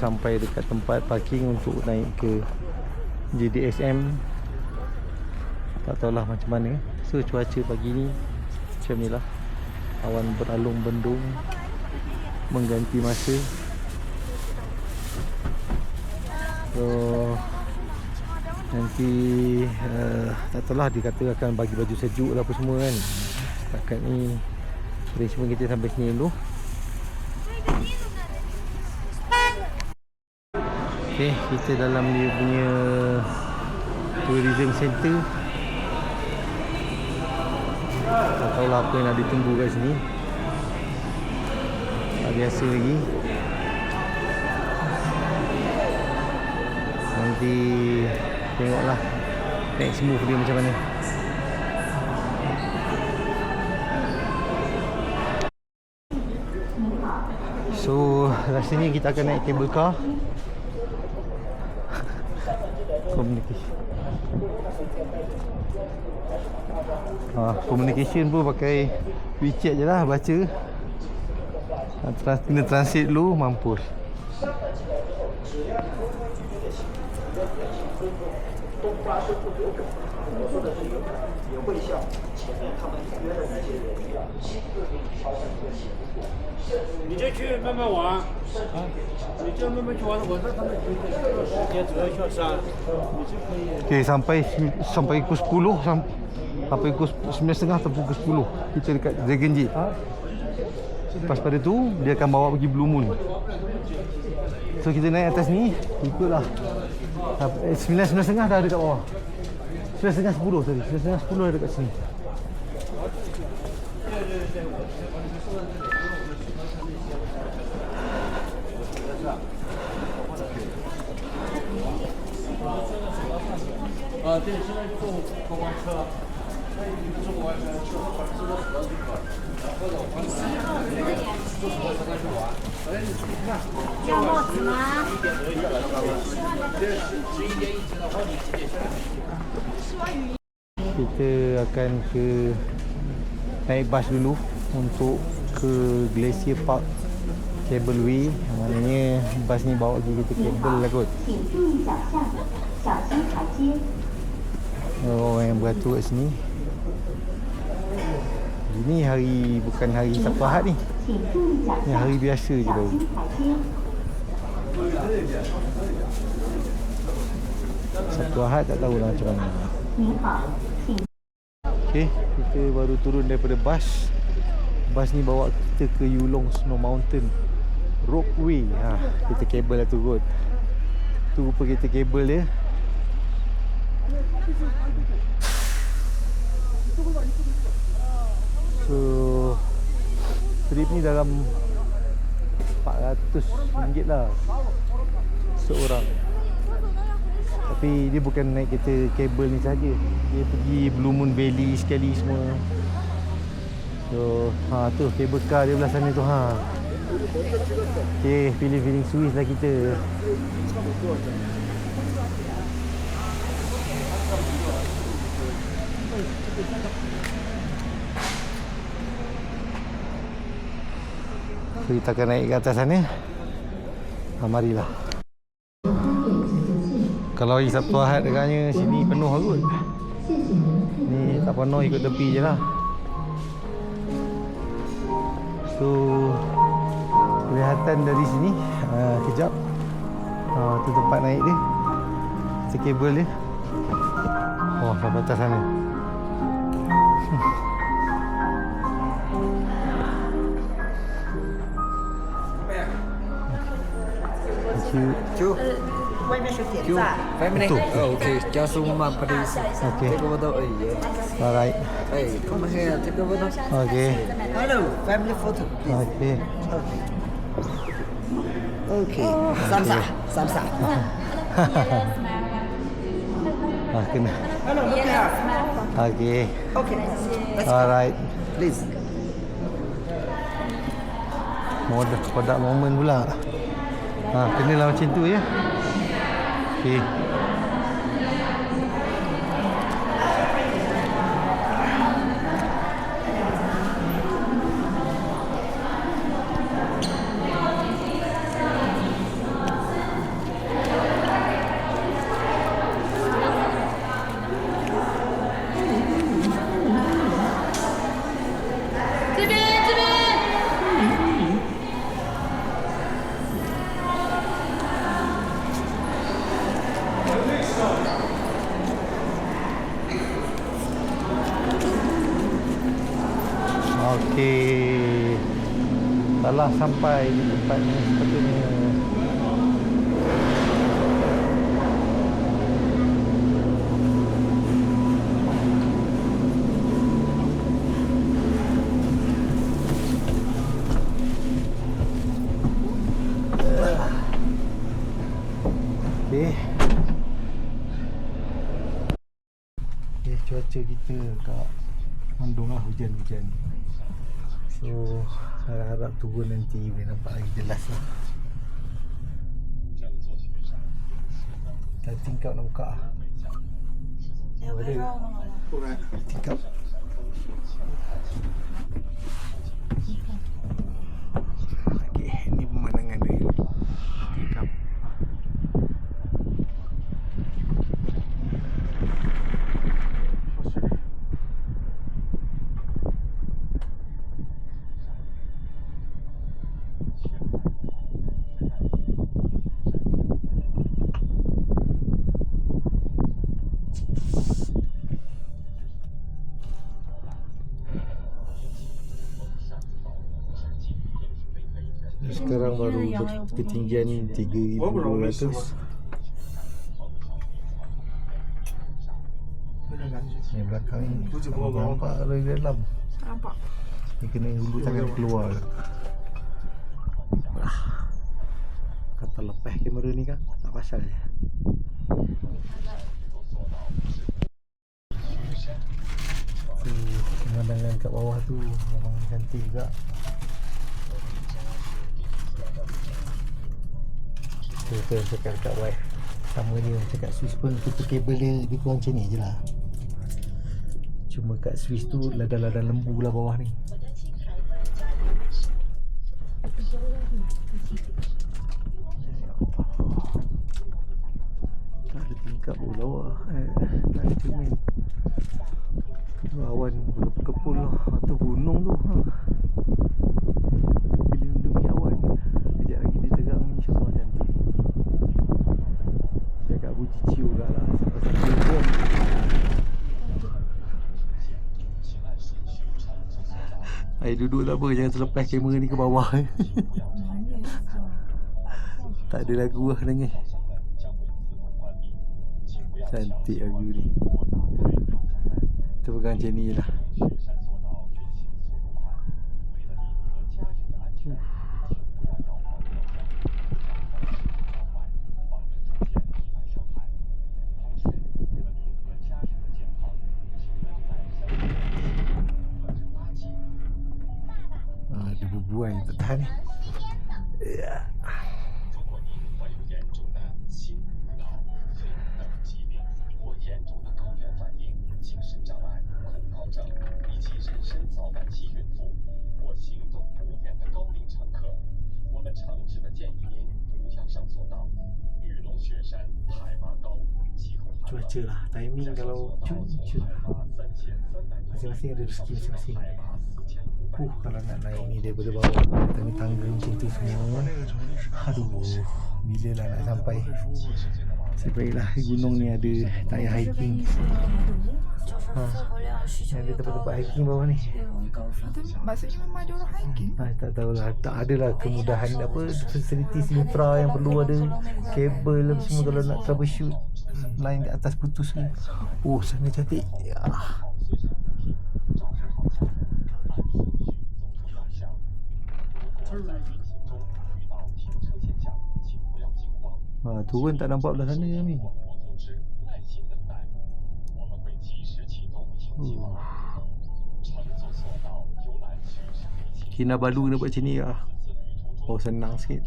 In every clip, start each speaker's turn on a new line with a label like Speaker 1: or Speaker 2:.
Speaker 1: sampai dekat tempat parking untuk naik ke JDSM. Tak tahulah macam mana. So cuaca pagi ni macam ni lah, awan beralung bendung mengganti masa. So nanti tak tahulah, dia kata akan bagi baju sejuk lah apa semua kan. Setakat ni arrangement kita sampai sini dulu. Okay, kita dalam dia punya tourism center. Tak tahulah apa yang nak ditunggu kat sini. Tak biasa lagi. Nanti tengoklah next move dia macam mana. So kat sini kita akan naik cable car. Communication pun pakai WeChat je lah, baca. Kena translate dulu, mampus. Okay, sampai pukul 10, sampai pukul 9.30 atau pukul 10 kita dekat Dragon Gate. Lepas pada tu dia akan bawa pergi Blue Moon. So kita naik atas ni, ikutlah 9.30 dah dekat bawah. 9.30 tadi, 9.30 dah dekat sini. Kita akan naik bas dulu untuk ke Glacier Park Cableway. Maknanya bas ni bawa pergi kita kabel lah kot. Orang yang beratur kat sini. Ini hari, bukan hari Sabtu Ahad ni. Ni hari biasa je baru. Sabtu Ahad tak tahulah macam mana. Okay, kita baru turun daripada bas. Bas ni bawa kita ke Yulong Snow Mountain Ropeway. Kita kabel lah tu kot. Tu rupa kita kabel dia. So trip ni dalam RM400 lah seorang. Tapi dia bukan naik kereta kabel ni saja. Dia pergi Blue Moon Valley sekali semua. So tu kabel car dia belah sana tu. Okay, feeling Swiss lah kita. So kita akan naik ke atas sana. Marilah. Kalau hari Sabtu Ahad agaknya sini penuh kot. Ni tak penuh, ikut tepi je lah. So kelihatan dari sini kejap. Tu tempat naik dia. Itu kabel dia. Oh, sampai atas sana.5minutes。OK，
Speaker 2: 加速慢，please。
Speaker 1: OK。
Speaker 2: 这个我都
Speaker 1: Alright。
Speaker 2: come here，这个我都。
Speaker 1: OK。
Speaker 2: Hello，family photo。OK。OK。Samsa。kena. Hello， look here。OK。OK。Alright。 Please。Kodak
Speaker 1: moment pula. Kenalah macam tu ya. Okey. Okey. Telah sampai di tempatnya sepatutnya. Okey. Okay, cuaca kita kat mendung lah, hujan-hujan. So harap-harap turun nanti boleh nampak lagi jelas lah. Dah tingkap nak buka lah. Oh, ada. Tingkap. Okay, ni pemandangan dia. Tingkap. Sekarang baru ketinggian 3,200. Ni belakang ni nampak dari dalam.
Speaker 3: Nampak.
Speaker 1: Ni kena hulu tangan keluar. Kata lepas kamera ni kan tak pasal je. Pemandangan kat bawah tu memang cantik juga. Kita cakap dekat wife sama dia cakap Swiss pun tutup kabel dia lebih kurang macam ni je lah. Cuma kat Swiss tu ladang-ladang lembu lah bawah ni. Tak ada tingkap pun bawah. Tak ada cermin. Awan berkepul lah. Atau gunung tu. Dilindungi awan. Kejap lagi dia terang ni, insyaAllah cantik. Cakap Abu Ciciu kat lah. Sampai-sampai pun. Air duduk tak apa, jangan terlepas kamera ni ke bawah. Tak ada lagu lah nangis. Cantik lah view ni. Kita pegang macam ni je lah. Ada berbuai tak tahan ni. Ya. Cuaca lah, timing kalau cuaca masing-masing ada rezeki masing-masing. Kalau nak naik ni daripada bawah tangga-tangga macam tu semua, aduh, bila lah nak sampai. Sebaiklah gunung ni ada tak payah hiking. Ada tempat-tempat hiking bawah ni.
Speaker 3: Maksudnya memang ada orang hiking.
Speaker 1: Tak tahulah, tak adalah kemudahan apa facilities infra yang perlu ada kabel apa semua kalau nak troubleshoot line kat atas putus ni. Oh, sana cantik. Ya. Turun tak nampak belah sana ni. Kinabalu nak buat macam ni lah. Oh, senang sikit.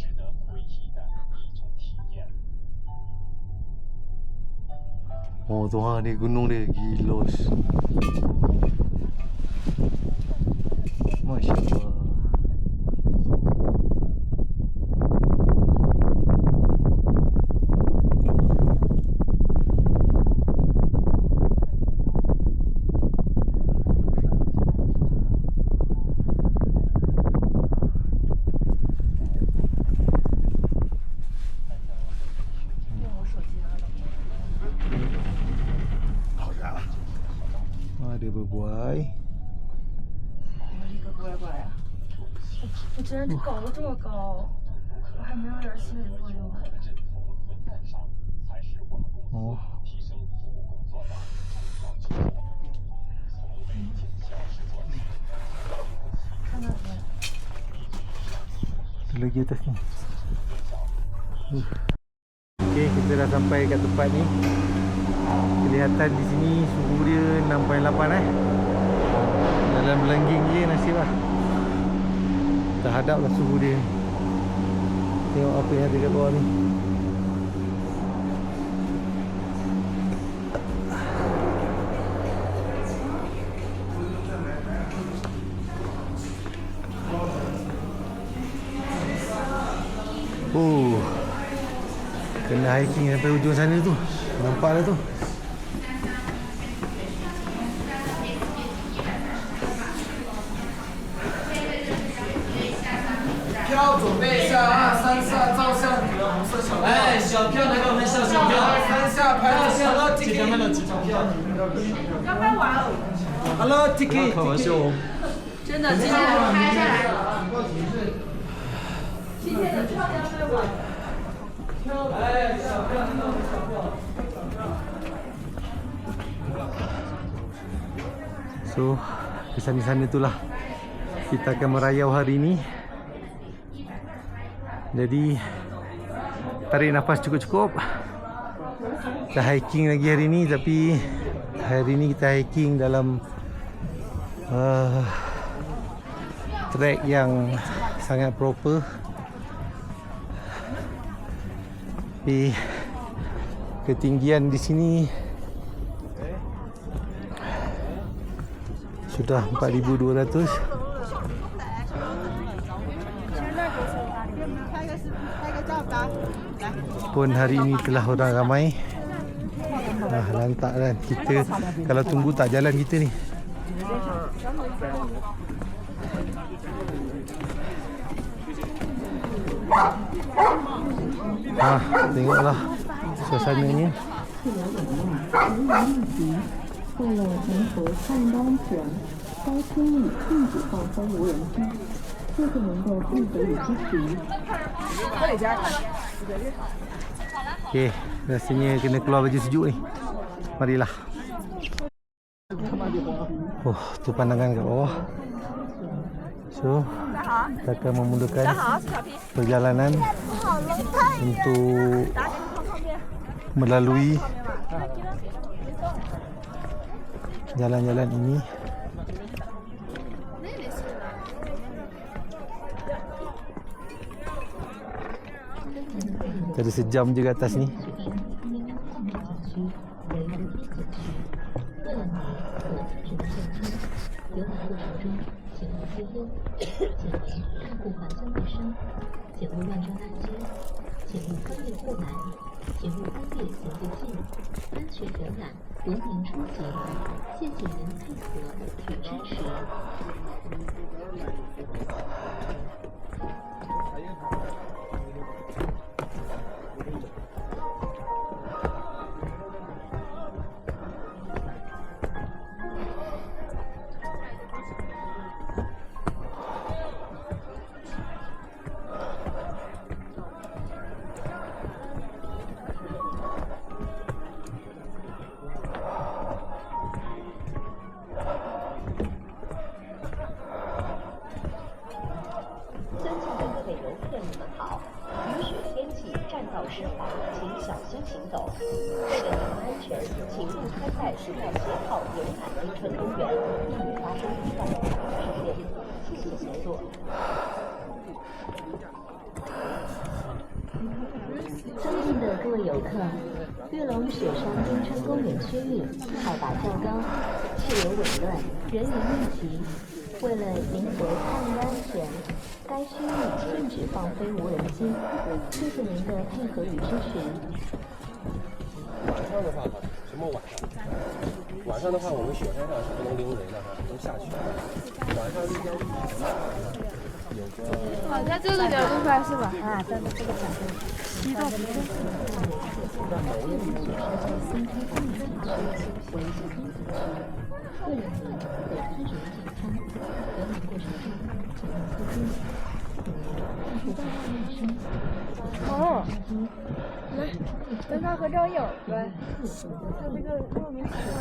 Speaker 1: Oh tu ha, ni gunung dia gilos. Masya Allah. Ada berbuai.
Speaker 3: 过来过来。
Speaker 4: 我居然搞得这么高，我还没有点心理作用。
Speaker 1: 哦。
Speaker 4: 看那边。
Speaker 1: Lagi atas ni. Okey, kita dah sampai kat tempat ni. Kelihatan di sini suhu dia 6.8 Dalam belengging je nasib lah. Terhadap lah suhu dia. Tengok apa yang ada kat bawah ni. Kena hiking sampai ujung sana tu. Nampak dah tu.
Speaker 2: Hello, Tiki。开玩笑哦。
Speaker 4: 真的，今天拍下来了。今天的票要卖完。
Speaker 1: So, di sana-sana itulah kita akan merayau hari ini. Jadi, tarik nafas cukup-cukup. Kita hiking lagi hari ini, tapi hari ini kita hiking dalam trek yang sangat proper. Tapi ketinggian di sini sudah 4,200. Pun hari ini telah orang ramai. Lantak kan. Kita kalau tunggu tak jalan kita ni. Tengoklah suasananya.
Speaker 5: 为了迎合抗安全，该区域禁止放飞无人机。谢谢您的配合与支持。
Speaker 1: Okey, rasanya kena keluar baju sejuk ni. Marilah. Oh, tu pandangan kat bawah. So, kita akan memulakan perjalanan untuk melalui jalan-jalan ini. Ada sejam je kat atas ni.尊敬的各位游客，玉龙雪山冰川公园区域海拔较高，气流紊乱，人员密集。为了迎合抗疫安全，该区域禁止放飞无人机。谢谢您的配合与支持。
Speaker 6: 晚上的话，什么晚上？晚上的话，我们雪山上是不能留人的哈，都下去。晚上应该有个。
Speaker 4: 好像这个角度拍是吧？
Speaker 5: 啊，站在这个角度，西到不对。为了您的安全健康，革命过程中机。
Speaker 4: 来，跟他合张影呗。他这个莫名其妙。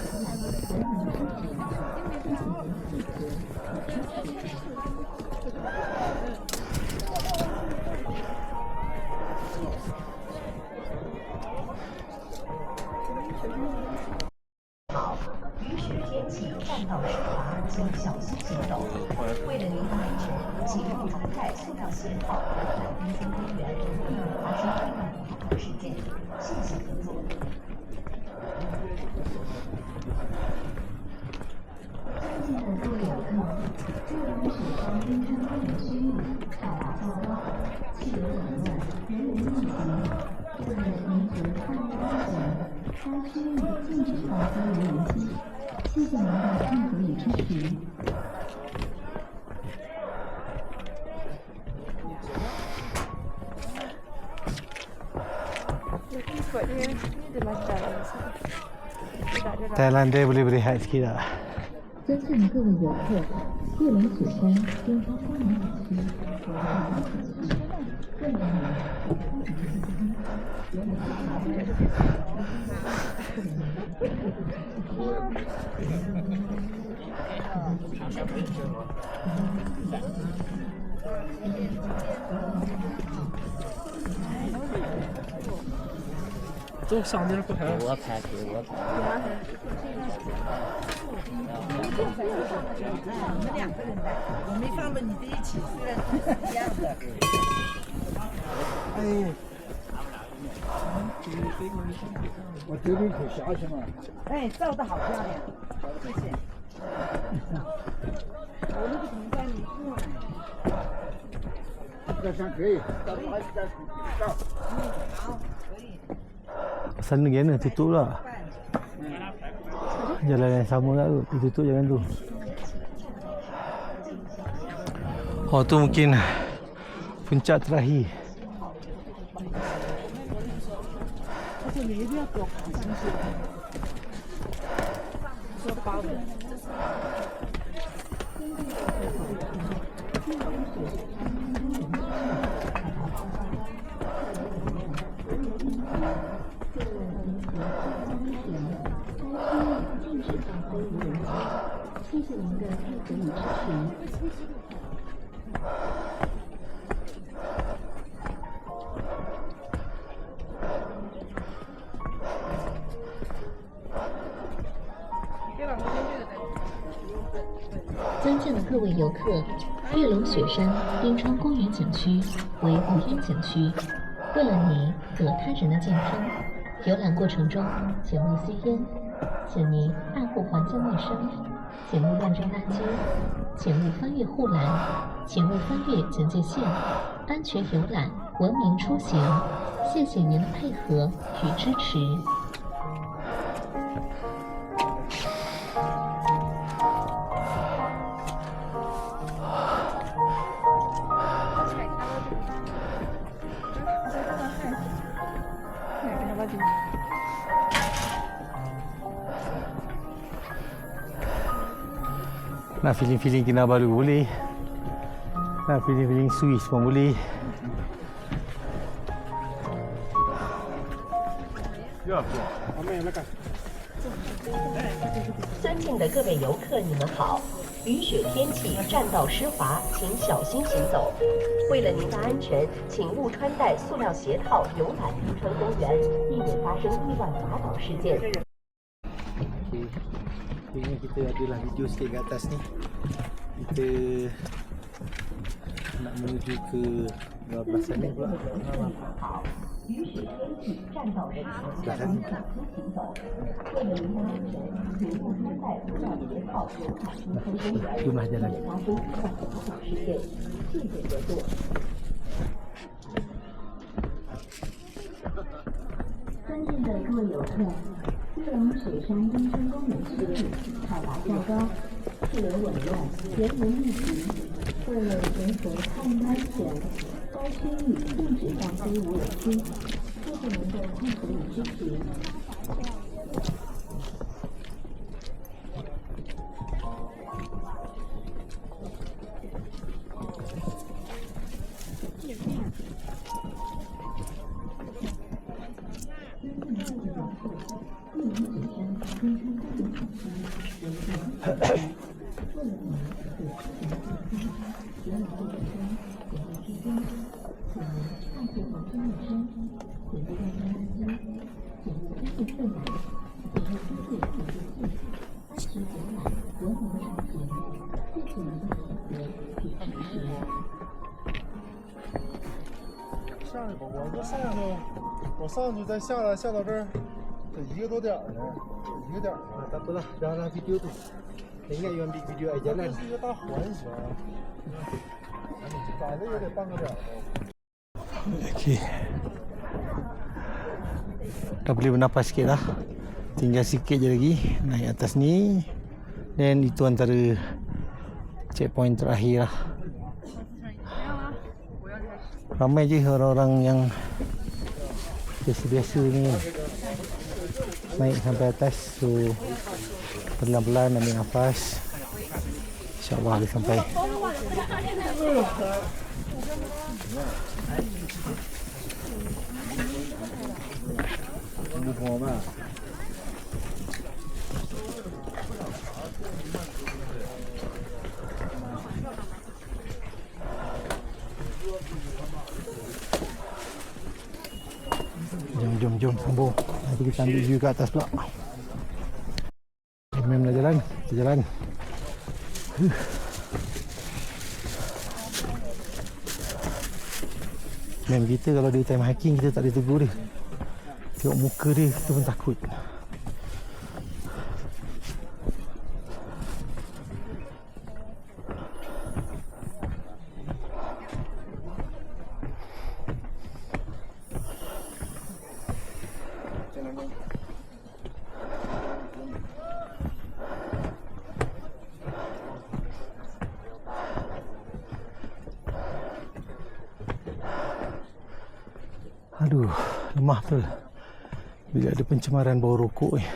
Speaker 7: 雨雪天气占道湿滑，请小心行走。为了您的安全，请勿穿戴塑料鞋套和在滨江公园，避免发生意外滑倒事件。谢谢合作。尊敬的各位游客，这里是山滨山公园区域，海拔较高，气流紊乱，人员密集。为了维持创业安全，该区域禁止放飞无人机。谢谢您的配合与支持。
Speaker 1: Thailand dia boleh berehat sikit tak?
Speaker 5: 尊敬的各位游客，玉龙雪山滨川公园景区为大景区，为了
Speaker 2: 走上点不还？
Speaker 6: 我拍给我拍。
Speaker 8: 你们2个人的，我没放到你这一起，虽然是一样的。
Speaker 2: 我这里可下去嘛。
Speaker 8: 哎，照的好漂亮，谢谢。我那个同伴你过来。
Speaker 2: 这样可以。
Speaker 8: 好，可以。
Speaker 1: Sana gana tutup lah. Jalan yang sama lah tu, ditutup jalan tu. Oh tu mungkin puncak terakhir.
Speaker 5: 尊敬的各位游客，玉龙雪山滨川公园景区为无烟景区，为了你和他人的健康，游览过程中请勿吸烟，请您爱护环境卫生，请勿乱扔垃圾，请勿翻越护栏，请勿翻越警戒线，安全游览，文明出行。谢谢您的配合与支持。Nak feeling-feeling Kinabalu boleh. Nak feeling-feeling Swiss pun boleh.
Speaker 7: 尊敬的各位游客，你们好。雨雪天气，占道湿滑，请小心行走。为了您的安全，请勿穿戴塑料鞋套游览滨川公园，避免发生意外滑倒事件。
Speaker 1: Ini kita adalah video sikit kat atas ni. Kita nak menuju ke belah sana pula.
Speaker 7: 雨雪天气，占道人请小心行走。为了您的安全，请勿穿戴塑料鞋套游览滨川公园，避免发生意外滑倒事件。谢谢合作。尊敬的各位游客，玉龙雪山滨川公园区域海拔较高，气流紊乱，人员密集。为了维护抗疫安全，该区域禁止放飞无人机。谢谢您的配合与支持。
Speaker 9: 上去吧，我上去再下来，下到这儿得1个多点儿呢，1个点儿。
Speaker 6: Tak apalah, dah lah video tu. Ingat you ambil video air
Speaker 9: 这
Speaker 6: jalan.
Speaker 9: 是一个大环形，咋的也得半个点儿。
Speaker 1: Okey. Dah boleh bernafas sikit dah. Tinggal sikit je lagi naik atas ni. Dan itu antara checkpoint terakhir lah. Ramai je orang-orang yang biasa-biasa ni naik sampai atas. So pelan-pelan ambil nafas. InsyaAllah boleh sampai. Jom sambung. Nanti kita ambil view kat atas pula. Mem nak jalan, kita jalan. Mem kita kalau dia time hiking kita tak boleh tegur dia. Tengok muka dia kita pun takut. Aduh, lemah betul. Bila ada pencemaran bau rokok ni.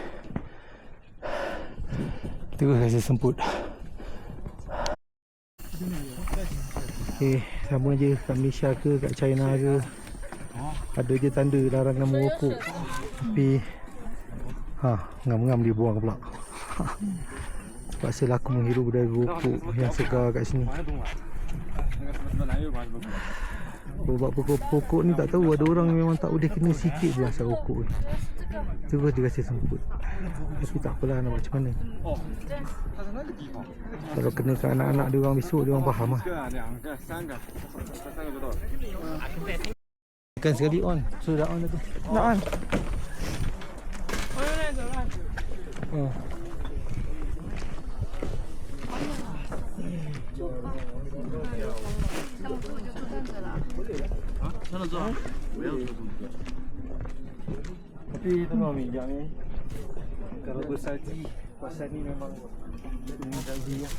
Speaker 1: Terus rasa semput. Sama je kat Malaysia ke, kat China ke. Ada je tanda larangan merokok. Tapi ngam-ngam dia buang pula. Terpaksa lah aku menghirup udara rokok yang segar kat sini. Sebab pokok ni tak tahu, ada orang memang tak boleh kena sikit je asal rokok ni. Terus dia rasa semput. Tapi tak apalah, nak buat macam mana. Kalau kena ke anak-anak dia orang besok, dia orang faham lah. Bukan sekali on. So dah on dah tu. Dah on. Oh. Tapi tengok minyak ni, kalau bersalji, pasal ni memang dengan salji lah.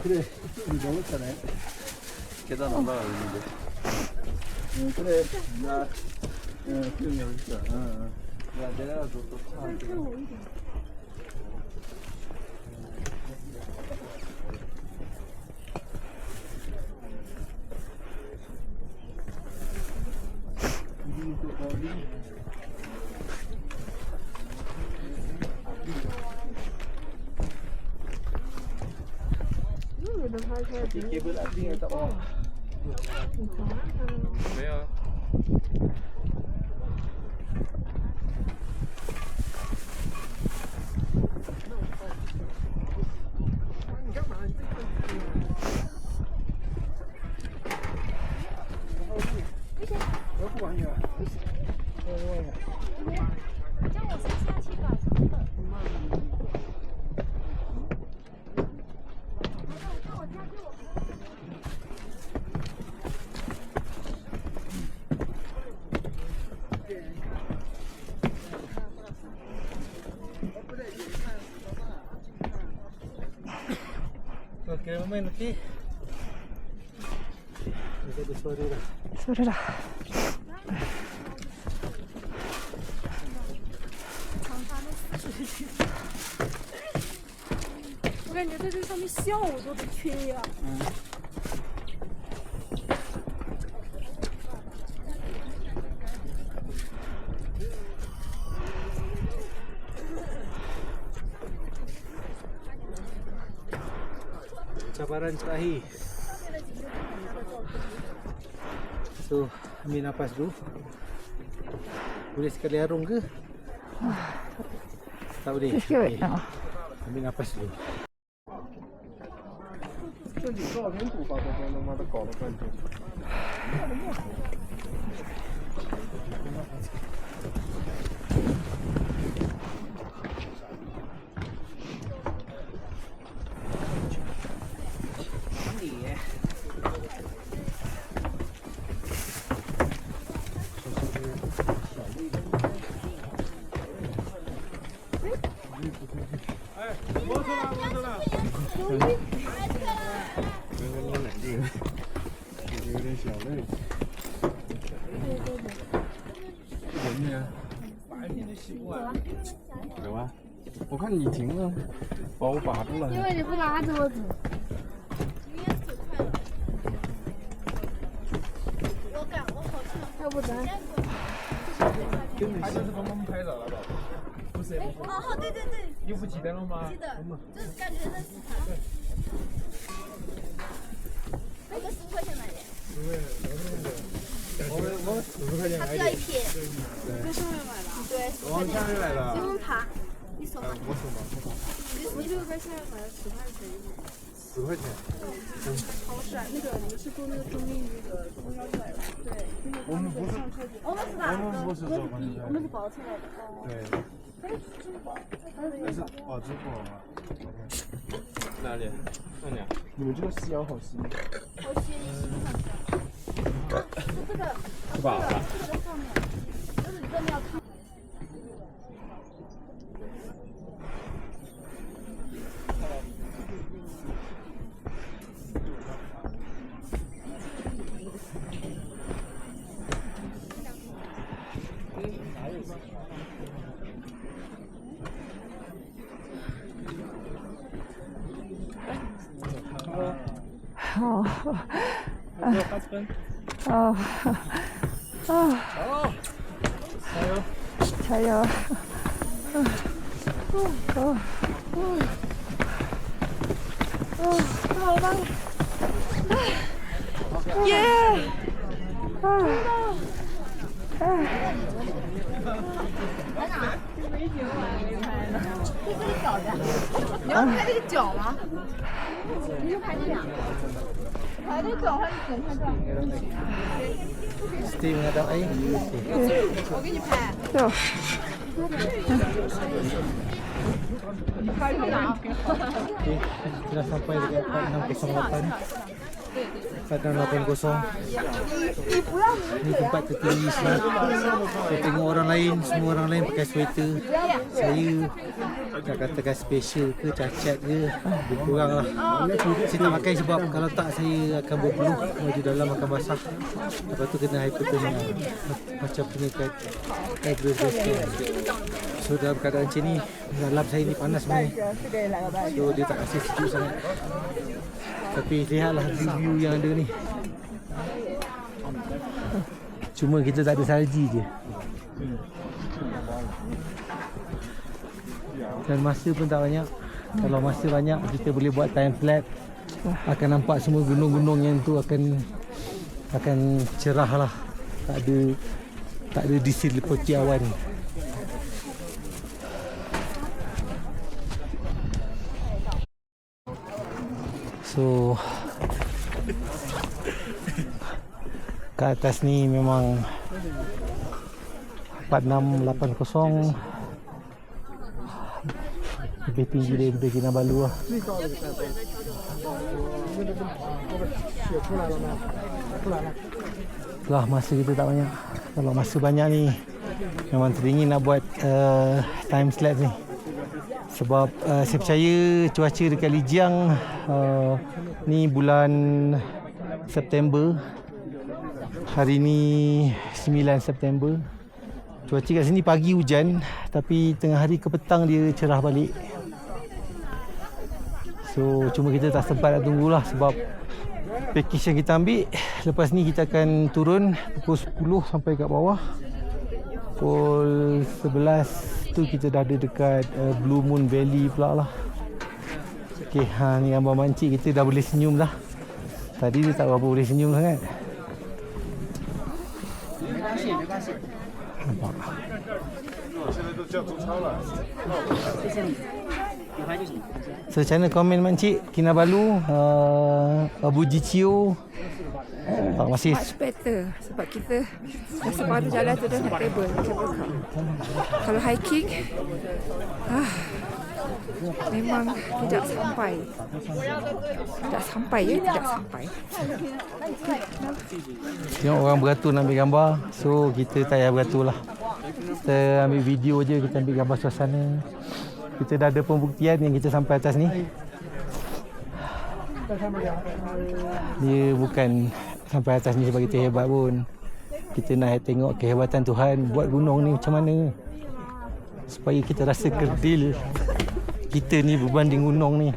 Speaker 1: 그래, 너무 차네. 계단 올라가는데. 그래, 나, 기억이 여기 있어. 야, 내가 또 차. Kabel api yang tak bawah. Ya. Kira main okey. Kita ada suara dah.
Speaker 3: Sudah dah.
Speaker 4: 我感觉在这上面笑我都得缺氧。
Speaker 1: Cabaran terakhir. So, ambil nafas dulu. Boleh sekali harung ke? Tak boleh.
Speaker 3: Okey.
Speaker 1: Ambil nafas dulu.
Speaker 9: 这几照片组发照片，他妈的搞了半天。有点小累。人呢？白天就洗不完。有啊，我看你停了，把我把住了。
Speaker 4: 因为你不拉桌子。要不咱？
Speaker 9: 他就是帮我们拍照了吧？不是。
Speaker 8: 哦，对对对。
Speaker 9: 你不记得了吗？
Speaker 8: 记得，就是感觉认识他。那个15块钱买的。
Speaker 9: 我10块钱买的。
Speaker 8: 他这一撇。
Speaker 9: 对。
Speaker 8: 在上面买的。对。
Speaker 9: 往下面来的。
Speaker 8: 不用爬，你手。
Speaker 9: 我手吗？
Speaker 8: 你就在下面买了10块钱。
Speaker 9: 10块钱。
Speaker 8: 好帅！那个你们是坐那个中印那个公交车来的？对。
Speaker 9: 我们不是。
Speaker 8: 我们是哪个？
Speaker 9: 我们不是坐公交车。
Speaker 8: 我们是包车来的。
Speaker 9: 对。但是哦，支付宝吗？哪里？那里。你们这个吸氧好吸吗？
Speaker 8: 好吸，你吸不上去。是这个。
Speaker 9: 吃饱了。
Speaker 8: 这个在上面，就是你这边要看。
Speaker 3: 哦，哦，哦，加油！好吧，耶！
Speaker 4: 你要拍这个脚吗？你就拍这两个。拍这个脚还是整块照？
Speaker 1: Mesti menghadap air. Okey.
Speaker 4: 我给你拍。
Speaker 3: 走。
Speaker 1: Okey, sudah sampai dekat 4608. 4680. Ni tempat tertinggi Selat. Saya tengok orang lain, semua orang lain pakai sweater. Saya nak katakan special ke, cacat ke, lebih kurang lah. Saya tak pakai sebab kalau tak saya akan berpeluh baju dalam akan basah. Lepas tu kena hypothermia, macam penyakit aggressive. So dalam keadaan macam ni, dalam saya ni panas sebenarnya. So dia tak kasi sejuk sangat. Tapi lihatlah view yang ada ni. Cuma kita tak ada salji je. Dan masa pun tak banyak. Kalau masa banyak kita boleh buat time lapse. Akan nampak semua gunung-gunung yang tu akan cerah lah. Tak ada diseliputi awan. So ke atas ni memang 4680 lebih tinggi daripada Kinabalu lah. Lah masa kita tak banyak. Kalau masa banyak ni memang teringin nak buat time lapse ni. Sebab saya percaya cuaca dekat Lijiang ni bulan September. Hari ni 9 September. Cuaca kat sini pagi hujan, tapi tengah hari ke petang dia cerah balik. So cuma kita tak sempat nak tunggulah sebab package yang kita ambil lepas ni kita akan turun pukul 10 sampai kat bawah. Pukul 11 tu kita dah ada dekat Blue Moon Valley pula lah. Okay, ni gambar mancik kita dah boleh senyum dah. Tadi dia tak berapa boleh senyum sangat. Nampak. So macam mana komen makcik Kinabalu, Abu Jicio? Masih
Speaker 3: Much better sebab kita sepatu jalan tu dah nak cable car. Kalau hiking memang tidak sampai. Tidak sampai.
Speaker 1: Tengok orang beratur nak ambil gambar. So kita tak payah beratur lah. Kita ambil video je, kita ambil gambar suasana. Kita dah ada pembuktian yang kita sampai atas ni. Dia bukan sampai atas ni sebab kita hebat pun. Kita nak tengok kehebatan Tuhan buat gunung ni macam mana. Supaya kita rasa kerdil kita ni berbanding gunung ni.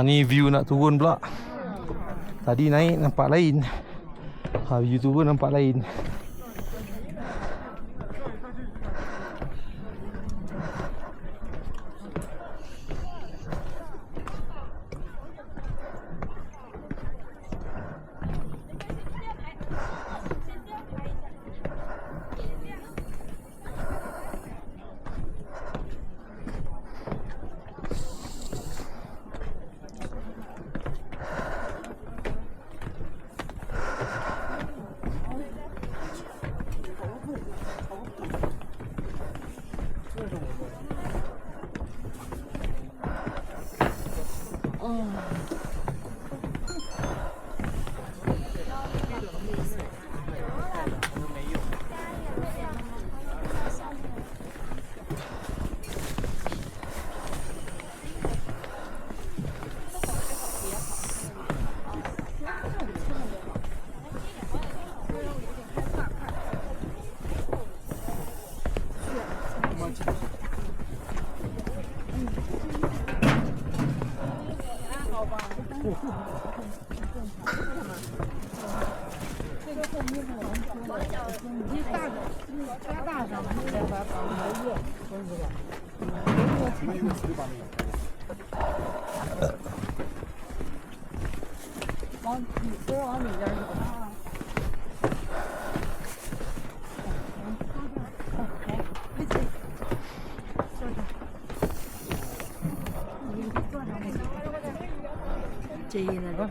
Speaker 1: Ni view nak turun pula. Tadi naik nampak lain. View turun nampak lain.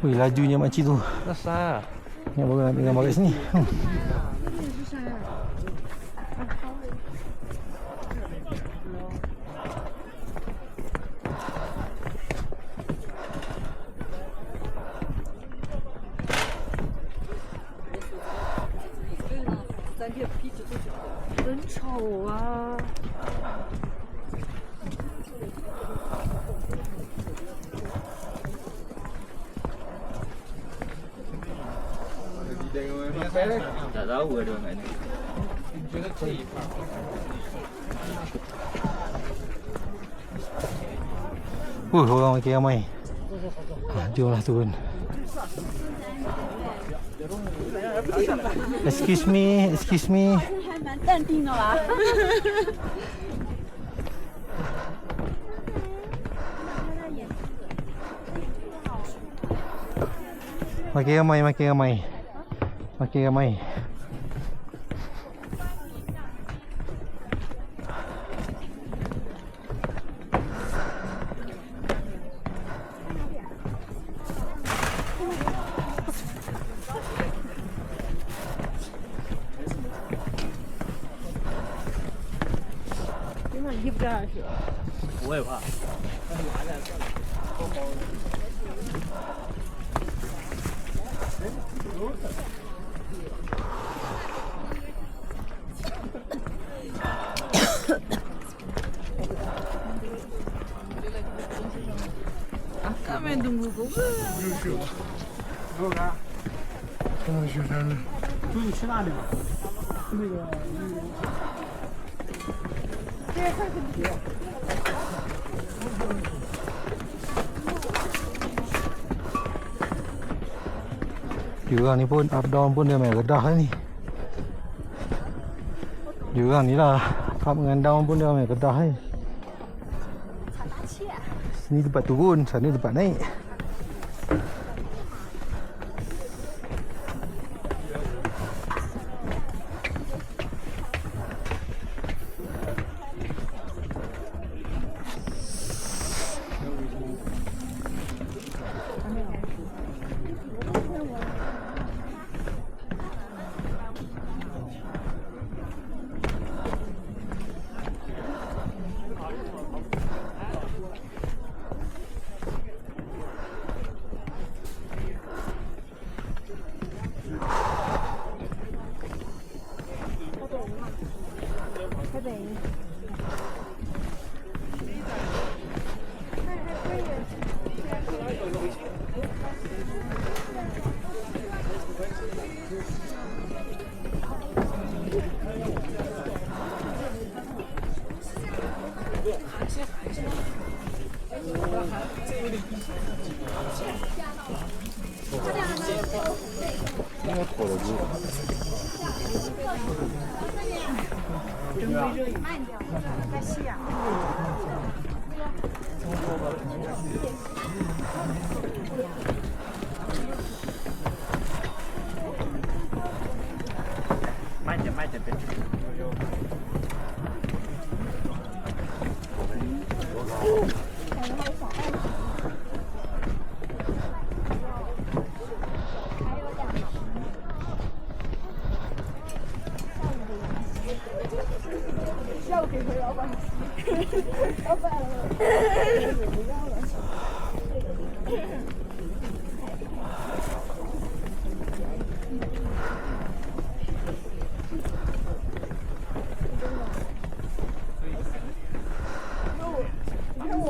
Speaker 1: Wih, lajunya makcik tu.
Speaker 2: Rasa.
Speaker 1: Yang baru nak ambil gambar kat sini.
Speaker 2: Tak tahu ada orang kat ni.
Speaker 1: Orang makin ramai. Jomlah turun. Excuse me.
Speaker 4: 还蛮淡定的啦。
Speaker 1: Makin ramai.
Speaker 8: 皮不这样是？
Speaker 2: 我也怕。
Speaker 8: Kami tunggu kau.
Speaker 9: 看到雪山了。
Speaker 2: 中午去哪里吗？那个。
Speaker 1: Jurang ni pun up down pun dia main redah ni. Jurang ni lah up dengan down pun dia main redah ni. Sini tempat turun, sana tempat naik.
Speaker 2: 慢点，别。
Speaker 4: 下午给回老板，老板不要了。你看我。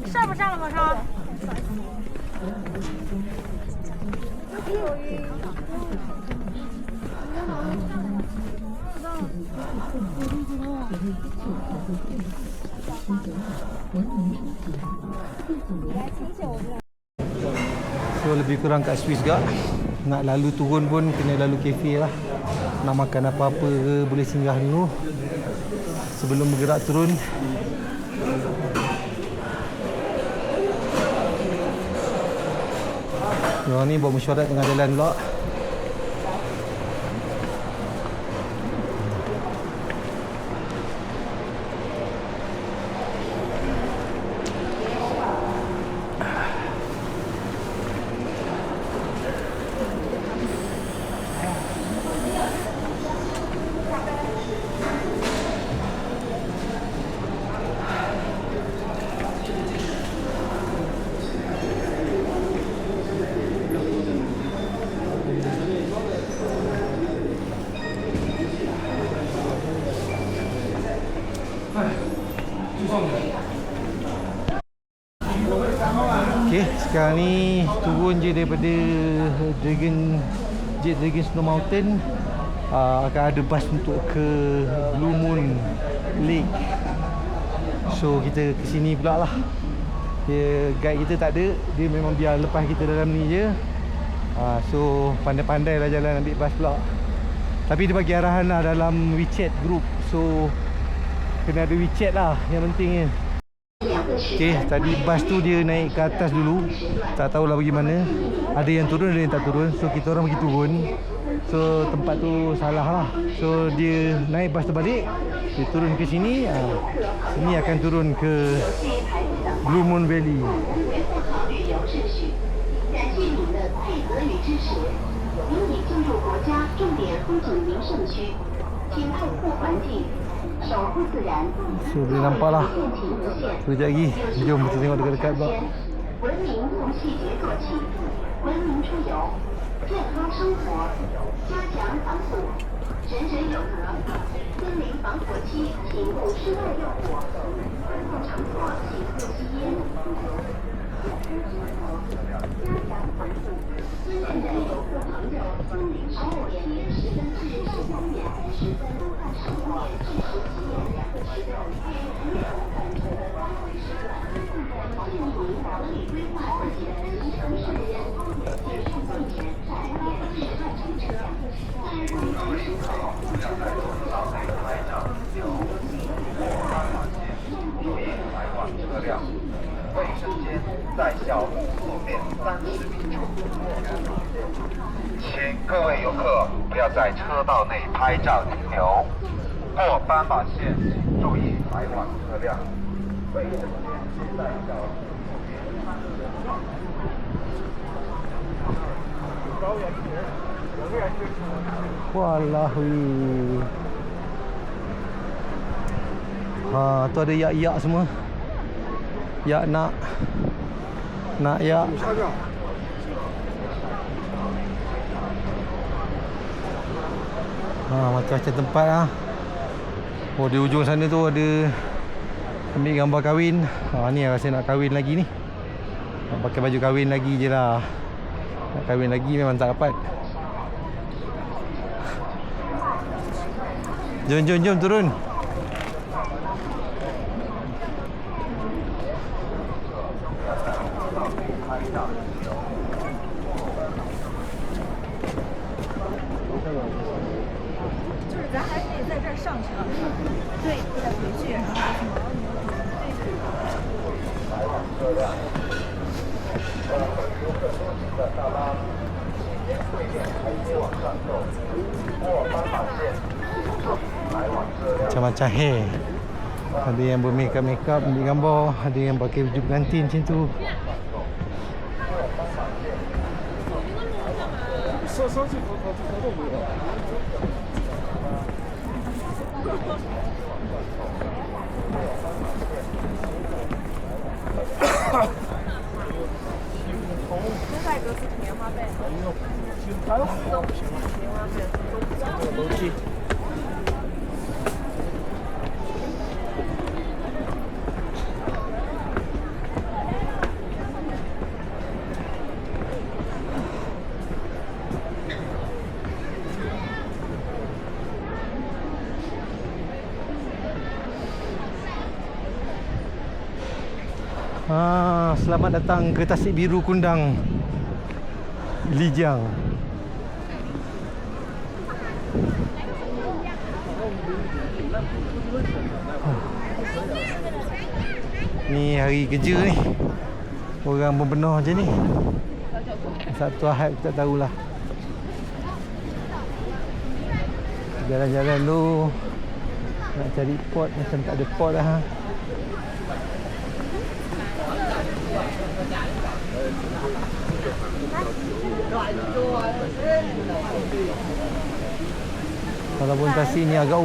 Speaker 10: 上不上了马上？So
Speaker 1: lebih kurang kat Swiss juga. Nak lalu turun pun kena lalu kafe lah. Nak makan apa-apa ke boleh singgah dulu sebelum bergerak turun. Yang ni buat mesyuarat tengah jalan pula. Okey, sekarang ni turun je daripada Dragon Snow Mountain. Akan ada bas untuk ke Blue Moon Lake. So kita ke sini pula lah. Dia guide kita tak ada, dia memang biar lepas kita dalam ni je. So pandai-pandai lah jalan ambil bas pula. Tapi dia bagi arahan lah dalam WeChat group. So kena ada WeChat lah yang penting kan. Okay, tadi bas tu dia naik ke atas dulu. Tak tahulah bagaimana. Ada yang turun, ada yang tak turun. So kita orang pergi turun. So tempat tu salah lah. So dia naik bas tu balik, dia turun ke sini. Sini akan turun ke Blue Moon Valley.
Speaker 7: 您已进入国家重点风景名胜区，请爱护环境，守护自然。
Speaker 1: So boleh nampak lah. Sekejap lagi, jom kita tengok dekat-dekat pula.
Speaker 7: 文明从细节做起，文明出游，健康生活，加强防护，人人有责。森林防火期，请勿室外用火，公共场所请勿吸烟。加强防护。 现在游客朋友，森林防火期10分至15点30分，15点至17点2个时段。建议您合理规划自己的行程时间，结束地点在5点20分乘车。在入城时候，不要在走道内拍照、留影或斑马线，注意来往车辆。 卫生间在小路后面30米处。请各位游客不要在车道内拍照停留，过斑马线请注意来往车辆。卫生间在小路后面
Speaker 1: Wallahi. Tu ada yak-yak semua. Yak nak yak. Macam-macam tempat lah. Oh, di ujung sana tu ada ambil gambar kahwin. Ni rasa nak kahwin lagi ni. Nak pakai baju kahwin lagi je lah. Nak kahwin lagi memang tak dapat. Jom turun. Macam-macam hair. Ada yang bermakeup ambil gambar, ada yang pakai baju pengantin macam tu. Selamat datang ke Tasik Biru Kundang Lijiang. Ni hari kerja ni. Orang berbenar macam ni. Satu Ahad tak tahulah. Jalan-jalan tu nak cari pot macam tak ada pot lah. Walaupun Tasik ni agak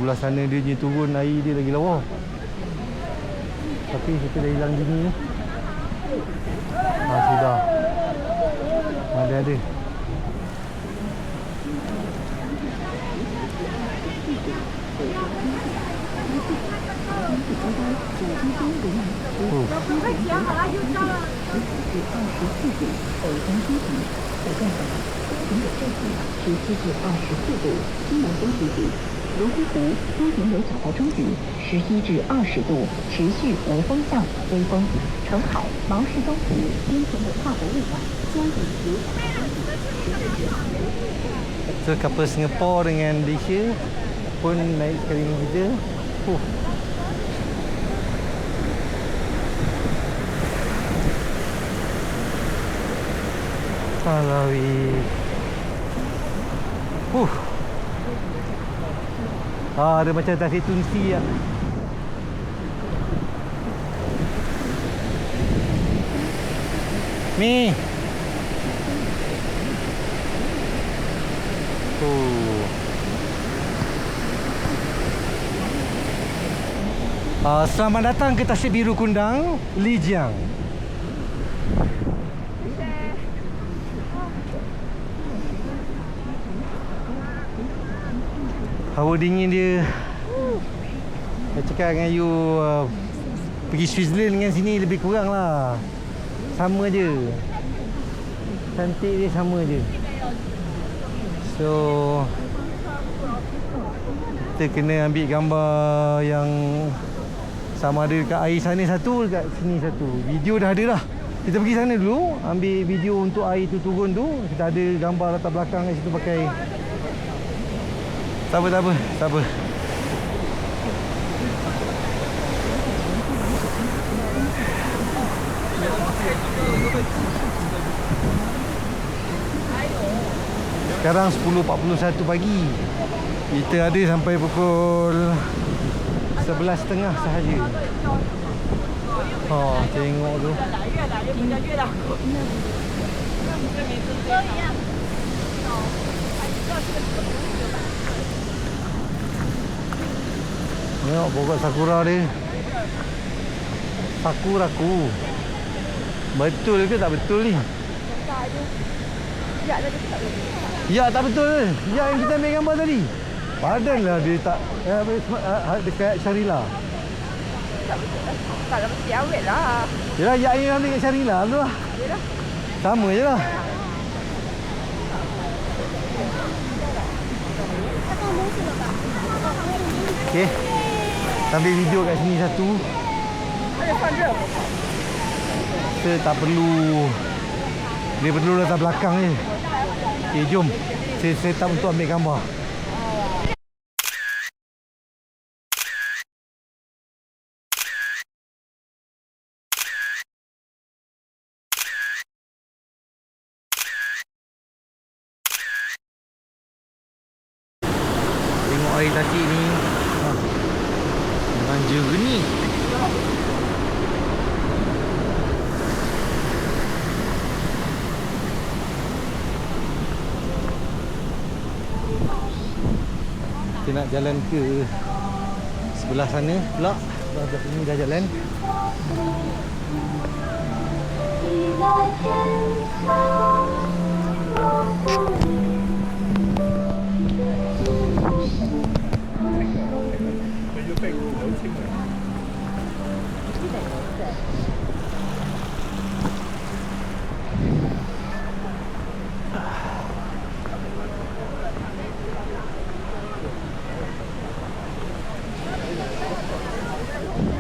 Speaker 1: belah sana dia je turun air dia lagi lawa. Tapi kita dah hilang gini ni. Sudah. Ada.
Speaker 5: 泸沽湖多云流角到中雨，11至20度，持续无风向微风。澄海、毛氏东湖、边陲文化博物馆将以流角到中雨，14至20度。
Speaker 1: So kapal Singapura dengan Malaysia pun naik sekali dengan kita. Alawi. Ada macam tasik Tunsi lah. Ni. Selamat datang ke Tasik Biru Kundang, Lijiang. Hawa dingin dia. Saya cakap dengan you pergi Switzerland dengan sini lebih kurang lah. Sama je. Cantik dia sama je. So kita kena ambil gambar yang sama ada dekat air sana satu, dekat sini satu. Video dah ada dah. Kita pergi sana dulu, ambil video untuk air tu turun tu. Kita ada gambar latar belakang kat situ pakai. Tak apa. Sekarang 10.41 pagi. Kita ada sampai pukul 11.30 sahaja. Tengok tu. Tengok pokok sakura dia. Sakuraku. Betul ke tak betul ni? Ya tak betul. Ya yang kita ambil gambar tadi. Padahal dia tak dekat Sharila.
Speaker 3: Tak lah, mesti awet lah.
Speaker 1: Yelah, ya yang ambil kat Sharila tu lah.
Speaker 3: Yelah.
Speaker 1: Sama je lah. Okay. Ambil video kat sini satu. Kita tak perlu. Dia perlu latar belakang je. Okay, jom. Saya set up untuk ambil gambar. Tengok air Tasik ni. Manja ke ni? Kita nak jalan ke sebelah sana pula. Sebelah sini dah jalan.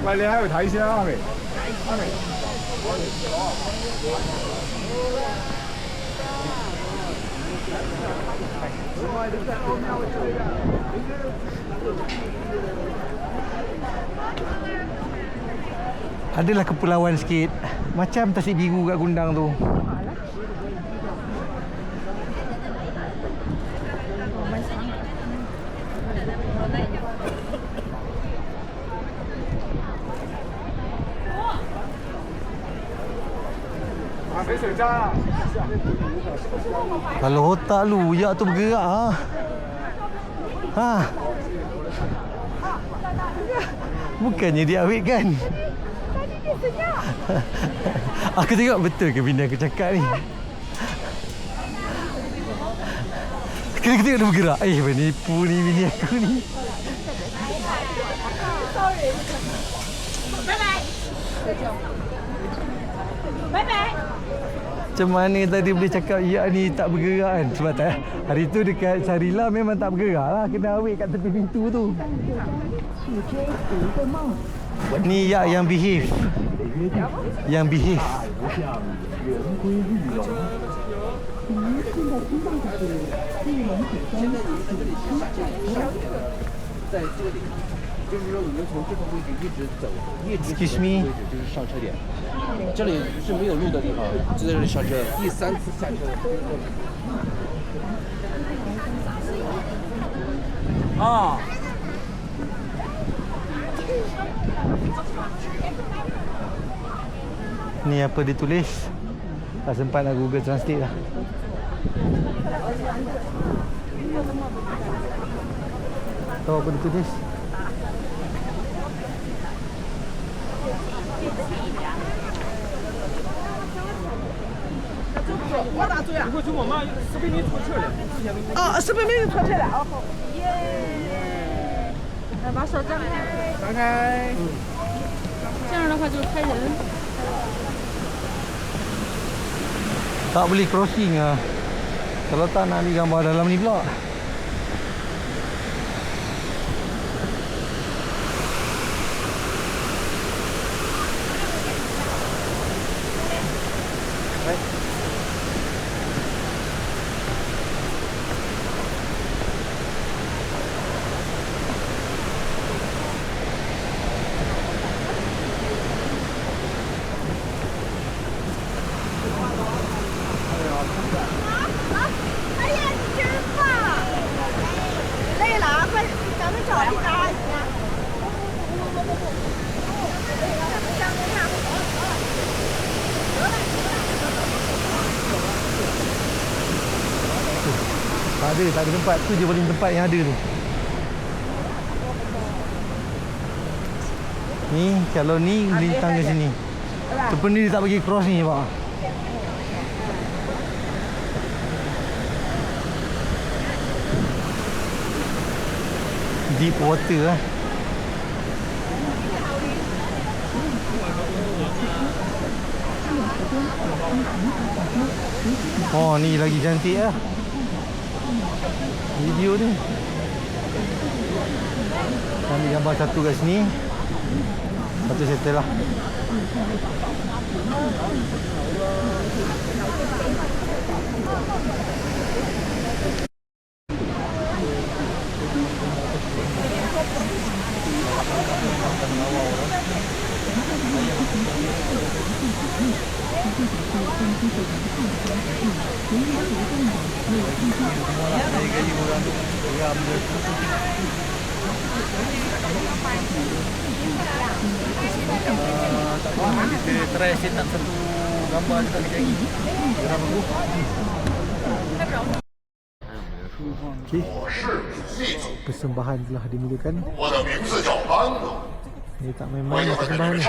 Speaker 9: 喂，你喺度睇先啦，阿明。阿明。
Speaker 1: Adalah kepulauan sikit. Macam Tasik Biru kat Kundang tu. Kalau otak lu, yak tu bergerak Bukannya dia awetkan.
Speaker 3: Tadi dia senyap.
Speaker 1: Aku tengok betul ke benda aku cakap ni. Kena tengok dia bergerak. Penipu ni bini aku ni.
Speaker 3: Sorry. Bye-bye. Bye-bye.
Speaker 1: Macam mana tadi boleh cakap yak ni tak bergerak kan? Sebab tak, hari tu dekat Sharila memang tak bergerak lah. Kena awet kat tepi pintu tu. Ni yak yang behave. Yang behave.
Speaker 7: 您现在听到的是玉龙雪山
Speaker 6: 在这个地方，就是说我们从这个位置一直走，一直
Speaker 1: Excuse
Speaker 6: 走
Speaker 1: me
Speaker 6: 位置就是上车点。这里是没有路的地方，就在这里上车。第3次下车。
Speaker 2: 啊。
Speaker 1: Ni apa dia tulis? Tak sempat nak Google Translate lah. Tahu apa dia tulis?
Speaker 8: Oh, 10米就出去了。哦，好。
Speaker 10: 来把手张开，
Speaker 8: 张开。
Speaker 10: 这样的话就拍人。
Speaker 1: Tak boleh crossing lah. Kalau tak nak ambil gambar dalam ni pula. Tak ada tempat. Tu je paling tempat yang ada tu. Ni kalau ni boleh tangga sini. Depan ni dia tak bagi cross ni pak. Deep water lah. Oh ni lagi cantik lah video ni. Kami gambar satu kat sini. Satu settle lah. Kita try set up satu gambar sekali lagi. Okey. Persembahan telah dimulakan. Ini tak main-main persembahan ni.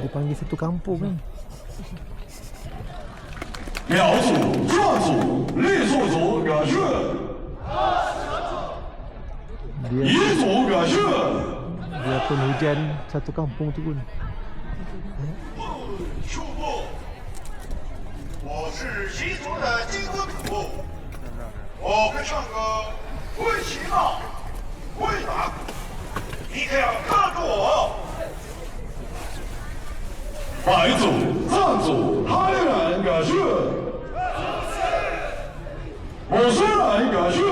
Speaker 1: Dipanggil satu kampung kan.
Speaker 11: 苗族、壮族、傈僳族感谢，彝族感谢。
Speaker 1: Dia pun hujan satu kampung tu pun.
Speaker 11: 我是彝族的金公主，我会唱歌，会骑马，会打鼓，你可要看住我。白族、藏族、哈利人感谢，我虽然感谢，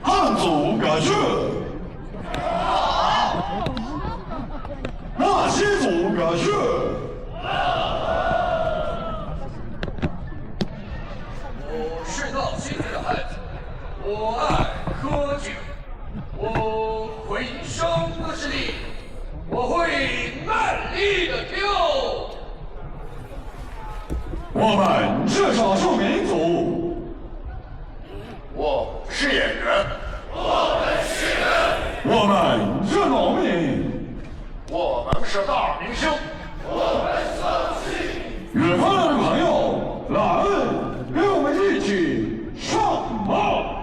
Speaker 11: 汉族感谢，纳西族感谢。
Speaker 12: 我是闹西族的孩子，我爱喝酒，我会生的是力，我会卖力的跳。
Speaker 11: 我们是少数民族，
Speaker 12: 我是演员，我们是人，
Speaker 11: 我们是农民，
Speaker 12: 我们是大明星，我们是
Speaker 11: 远方来的朋友，来，跟我们一起上马。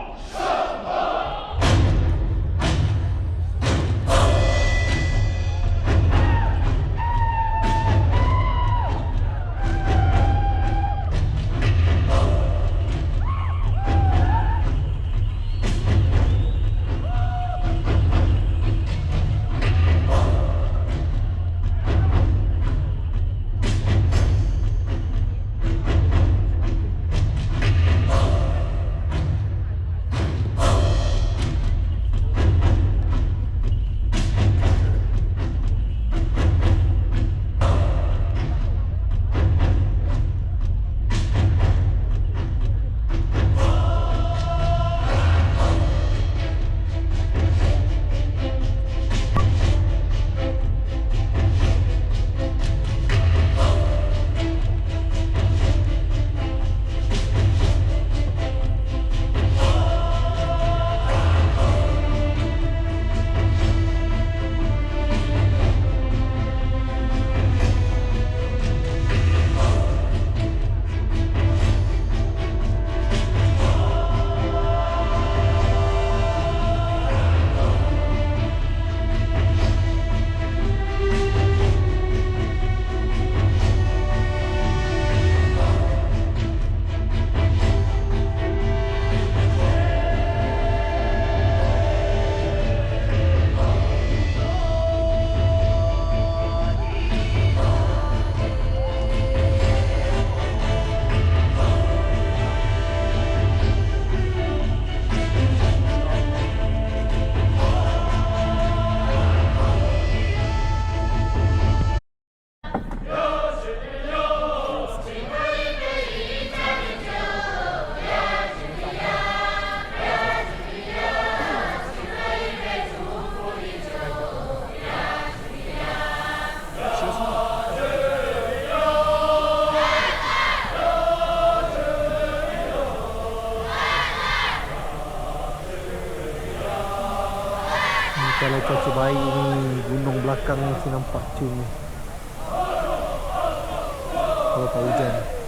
Speaker 1: Okey, baik ni gunung belakang ni nampak cun ni. Kalau tak hujan.